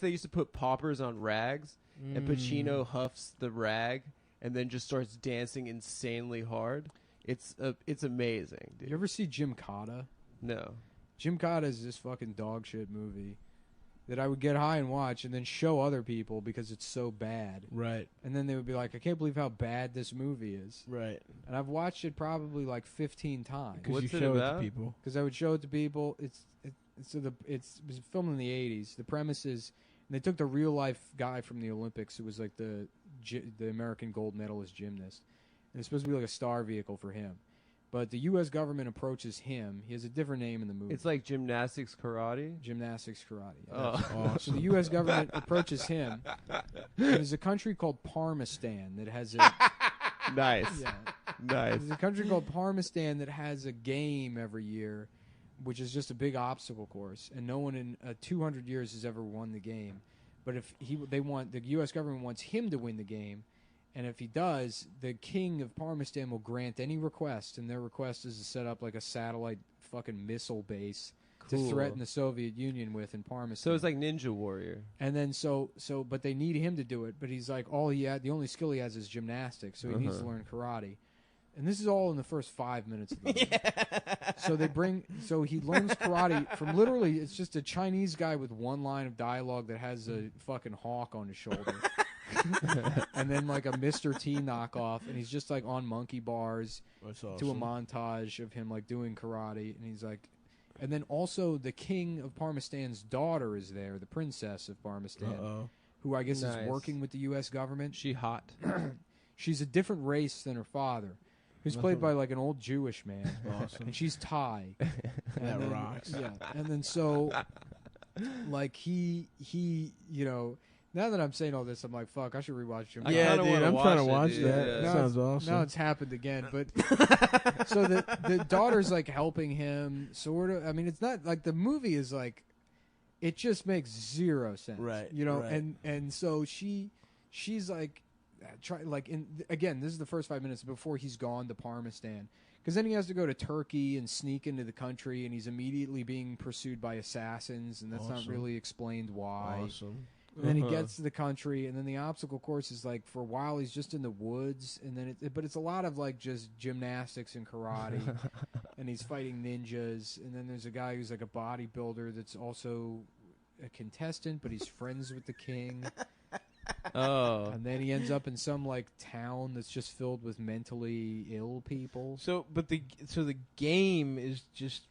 They used to put poppers on rags, and Pacino huffs the rag and then just starts dancing insanely hard. It's amazing, dude. You ever see Gymkata? No. Gymkata is this fucking dog shit movie that I would get high and watch and then show other people because it's so bad. Right. And then they would be like, I can't believe how bad this movie is. Right. And I've watched it probably like 15 times. Because you What's it show it about? to people. Because I would show it to people. It was filmed in the 80s. The premise is, and they took the real life guy from the Olympics who was like the American gold medalist gymnast. And it's supposed to be like a star vehicle for him. But the U.S. government approaches him. He has a different name in the movie. It's like gymnastics karate? Gymnastics karate. Yeah. Oh. Awesome. So the U.S. government approaches him. There's a country called Parmistan that has a... Nice. Yeah. Nice. There's a country called Parmistan that has a game every year, which is just a big obstacle course, and no one in 200 years has ever won the game. But if the U.S. government wants him to win the game, and if he does, the king of Parmistan will grant any request, and their request is to set up like a satellite fucking missile base to threaten the Soviet Union with in Parmistan. So it's like Ninja Warrior. And then but they need him to do it. But he's like, the only skill he has is gymnastics, so he needs to learn karate. And this is all in the first 5 minutes of the movie. So he learns karate from literally, it's just a Chinese guy with one line of dialogue that has a fucking hawk on his shoulder. And then like a Mr. T knockoff, and he's just like on monkey bars to a montage of him like doing karate, and he's like, and then also the king of Parmistan's daughter is there, the princess of Parmistan, who I guess is working with the U.S. government. She hot. She's a different race than her father, who's played by like an old Jewish man. Awesome. And she's Thai. That rocks. Yeah, and then so, like he, you know. Now that I'm saying all this, I'm like, fuck, I should rewatch Gymkata. Yeah, dude, I'm trying to watch dude. that. Yeah. Sounds awesome. Now it's happened again, but so the daughter's like helping him, sort of. I mean, it's not like the movie is like, it just makes zero sense, Right? You know, right. and so she's like, again, this is the first 5 minutes before he's gone to Parmistan, because then he has to go to Turkey and sneak into the country, and he's immediately being pursued by assassins, and that's not really explained why. Awesome. And then he gets to the country, and then the obstacle course is like, for a while he's just in the woods, and then but it's a lot of like just gymnastics and karate, and he's fighting ninjas, and then there's a guy who's like a bodybuilder that's also a contestant, but he's friends with the king. Oh. And then he ends up in some like town that's just filled with mentally ill people. So the game is just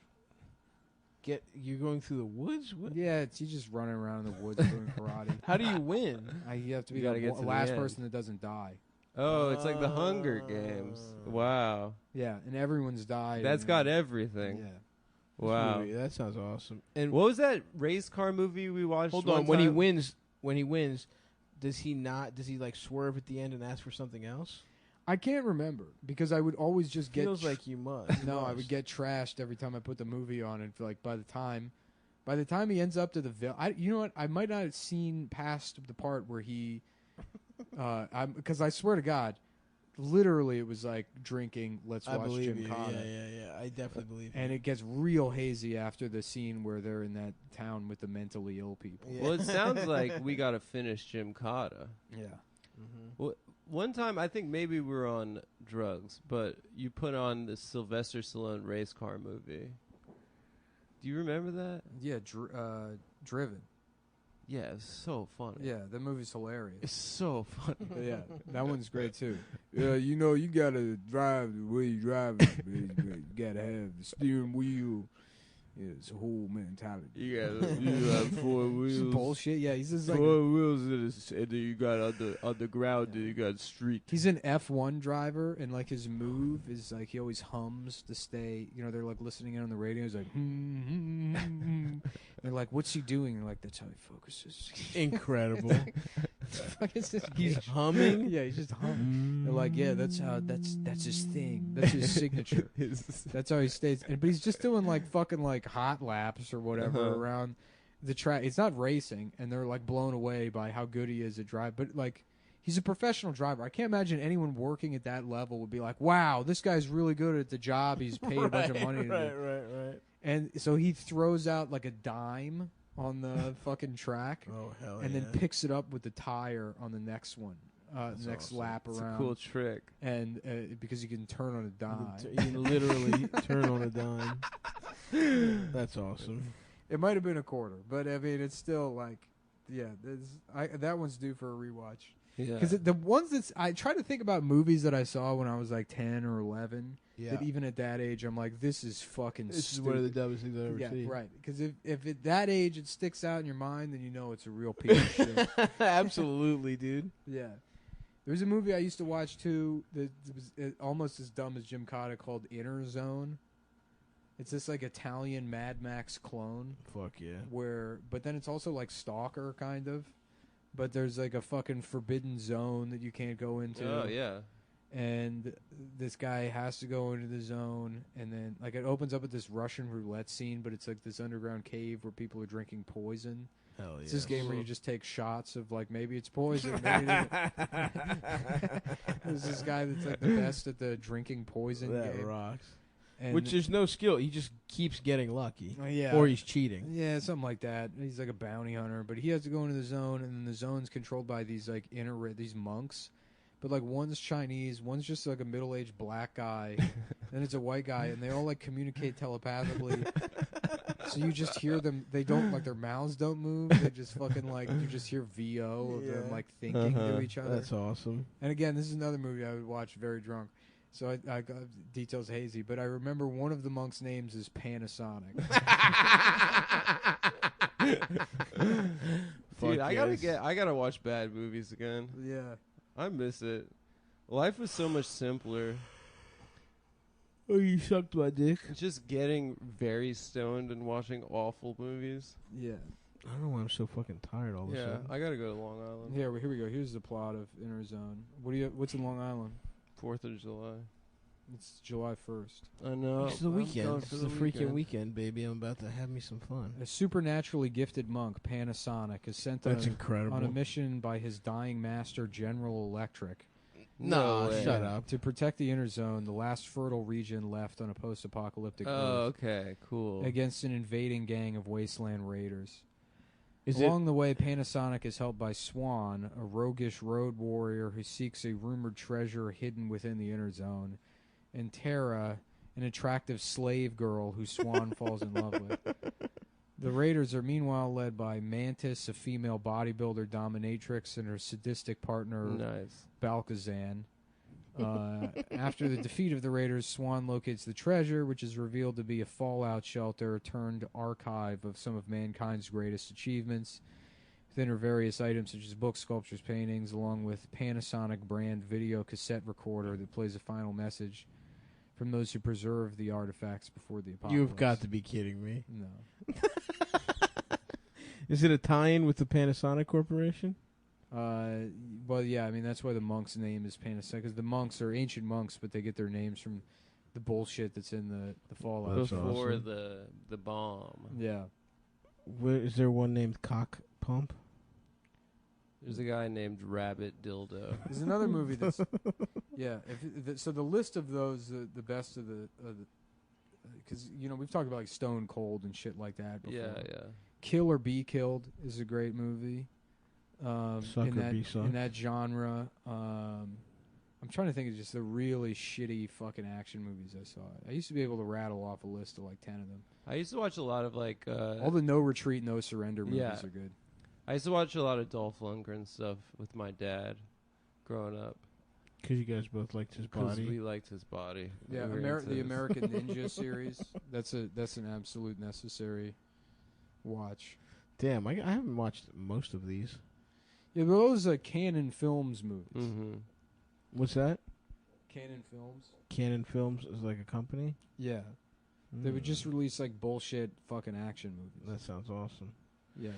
you're going through the woods. What? Yeah, he's just running around in the woods doing karate. How do you win? You have to be You gotta the get to the last end. person that doesn't die. Oh, it's like the Hunger Games. Wow. Yeah, and everyone's died. That's and got then- everything. Yeah. Wow. Movie, that sounds awesome. And What was that race car movie we watched? hold one on, when he time? wins, does he like swerve at the end and ask for something else? I can't remember because I would always just get. Feels like you must. No, I would get trashed every time I put the movie on, and like by the time he ends up to the you know what? I might not have seen past the part where he, because I swear to God, literally it was like drinking. Let's I watch believe you. Gymkata. Yeah. I definitely believe you. And it gets real hazy after the scene where they're in that town with the mentally ill people. Yeah. Well, it sounds like we got to finish Gymkata. Yeah. Mm-hmm. Well, one time, I think maybe we were on drugs, but you put on the Sylvester Stallone race car movie. Do you remember that? Yeah, Driven. Yeah, it's so funny. Yeah, that movie's hilarious. It's so funny. Yeah, that one's great too. Yeah, you know, you gotta drive the way you drive it. You gotta have the steering wheel. Yeah, it's a whole mentality. You got 4 This wheels. is bullshit. Yeah, he's just like 4 wheels, and then you got on the ground, then you got street. he's an F1 driver, and like his move is like he always hums to stay. You know, they're like listening in on the radio. He's like, and they're like, "What's he doing?" And they're like, "That's how he focuses." Incredible. He's humming? Yeah, he's just humming. They're like, "Yeah, that's his thing. That's his signature. That's how he stays." But he's just doing like fucking like hot laps or whatever around the track. It's not racing, and they're like blown away by how good he is at drive. But like, he's a professional driver. I can't imagine anyone working at that level would be like, "Wow, this guy's really good at the job. He's paid a bunch of money to do." Right. And so he throws out like a dime on the fucking track, Oh hell and then picks it up with the tire on the next one, next awesome. lap It's around. a cool trick. And because you can turn on a dime. You can literally turn on a dime. That's awesome. It might have been a quarter, but I mean, it's still like, yeah, that one's due for a rewatch. Yeah. Because the ones I try to think about movies that I saw when I was like 10 or 11. Yeah. That even at that age, I'm like, this is fucking This stupid. is one of the dumbest things I've ever seen. Yeah, right. Because if at that age it sticks out in your mind, then you know it's a real piece of shit. Absolutely, dude. Yeah. There's a movie I used to watch too that was almost as dumb as Gymkata called Inner Zone. It's this like Italian Mad Max clone. Fuck yeah. But then it's also like Stalker kind of. But there's like a fucking forbidden zone that you can't go into. Oh yeah. And this guy has to go into the zone, and then like it opens up at this Russian roulette scene, but it's like this underground cave where people are drinking poison. Hell yeah. It's this game where you just take shots of like maybe it's poison. Maybe it isn't. There's this guy that's like the best at the drinking poison That game. rocks. And Which there's no skill. He just keeps getting lucky. yeah. Or he's cheating. Yeah, something like that. He's like a bounty hunter, but he has to go into the zone, and then the zone's controlled by these like these monks. But like one's Chinese, one's just like a middle-aged black guy, then it's a white guy, and they all like communicate telepathically. So you just hear them. They don't like their mouths don't move. They just fucking like you just hear VO of them like thinking to each other. That's awesome. And again, this is another movie I would watch very drunk. So I got details hazy, but I remember one of the monks' names is Panasonic. Dude, I gotta watch bad movies again. Yeah. I miss it. Life was so much simpler. Oh, you sucked my dick. It's just getting very stoned and watching awful movies. Yeah. I don't know why I'm so fucking tired all of a Yeah, sudden. I gotta go to Long Island. Here we go. Here's the plot of Inner Zone. What's in Long Island? 4th of July. It's July 1st. I know. It's the I'm weekend. going It's for the the freaking weekend. weekend, baby. I'm about to have me some fun. A supernaturally gifted monk, Panasonic, is sent That's incredible. on a mission by his dying master, General Electric, No, way. shut up. to protect the Inner Zone, the last fertile region left on a post-apocalyptic Oh, Earth, okay, cool. against an invading gang of wasteland raiders. Is Along the way, Panasonic is helped by Swan, a roguish road warrior who seeks a rumored treasure hidden within the Inner Zone, and Tara, an attractive slave girl who Swan falls in love with. The raiders are meanwhile led by Mantis, a female bodybuilder dominatrix, and her sadistic partner, Nice. Balkazan. After the defeat of the raiders, Swan locates the treasure, which is revealed to be a fallout shelter turned archive of some of mankind's greatest achievements. Within are various items such as books, sculptures, paintings, along with Panasonic brand video cassette recorder that plays a final message from those who preserve the artifacts before the apocalypse. You've got to be kidding me. No. Is it a tie-in with the Panasonic Corporation? Well, yeah, I mean, that's why the monk's name is Panasonic, because the monks are ancient monks, but they get their names from the bullshit that's in the Fallout. That's Before awesome. the bomb. Yeah. Is there one named Cock Pump? There's a guy named Rabbit Dildo. There's another movie that's yeah. So the list of those, the best of the, because we've talked about like Stone Cold and shit like that before. Yeah. Kill or Be Killed is a great movie. Suck or Be Sucked. In that genre. I'm trying to think of just the really shitty fucking action movies I saw. I used to be able to rattle off a list of like 10 of them. I used to watch a lot of like All the No Retreat, No Surrender movies Yeah. are good. I used to watch a lot of Dolph Lundgren stuff with my dad growing up. Because you guys both liked his Because body. we liked his body. Yeah, We were into the his- American Ninja series. That's an absolute necessary watch. Damn, I haven't watched most of these. Yeah, but those are Canon Films movies. Mhm. What's that? Canon Films. Canon Films is like a company? Yeah, they would Mm. just release like bullshit fucking action movies. That sounds awesome. Yeah.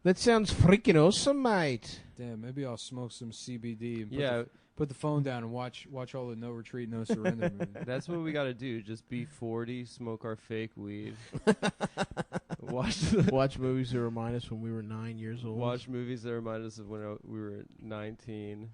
That sounds freaking awesome, mate. Damn, maybe I'll smoke some CBD and Yeah, put the phone down and watch all the No Retreat, No Surrender movies. that's what we got to do. Just be 40, smoke our fake weed, watch Watch movies that remind us when we were 9 years old. watch movies that remind us of when we were 19.